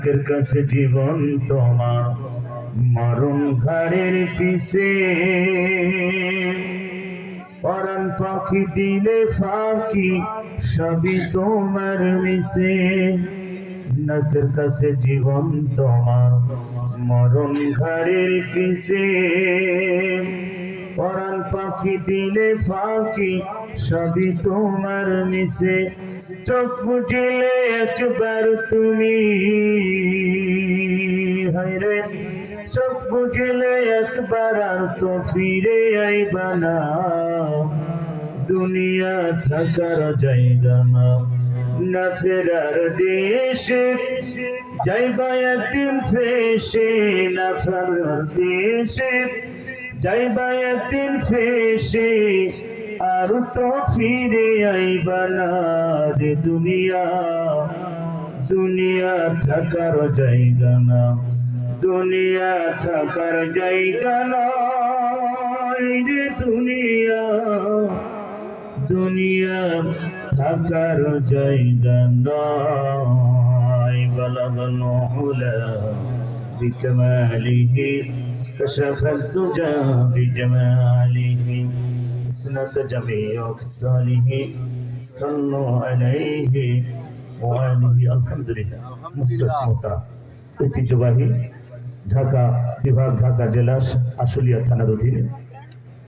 কাছে জীবন তোমার মরণ ঘাড়ের পিছে পরাণ পাখি দিলে ফাঁকি সবই তোমার মিশে নাকের কাছে জীবন তোমার মরণ ঘাড়ের পিছে পরাণ পাখি দিলে ফাঁকি সবই তোমার মিশে চোখ বুঝিলে একবার তুমি হায়রে চোখ বুঝিলে একবার আর তো ফিরে আইবা না দুনিয়া থাকার জায়গা না না ফেরার দেশে যাইবা একদিন ফেসে না ফেরার দেশে যাইবা একদিন ফেসে আর তো ফিরে আইবা না রে দুনিয়া দুনিয়া থাকার জায়গা না দুনিয়া থাকার জায়গা নয় রে দুনিয়া দুনিয়া থাকার জায়গা নয় বলগন হুলা বিকমালিহি كشف الدجى بجماله اسنت جميع خصاله صلوا عليه وآله الحمد لله মুসলিম মোহতারাম ঐতিহ্যবাহী ঢাকা বিভাগ ঢাকা জেলা আশুলিয়া থানার অধীনে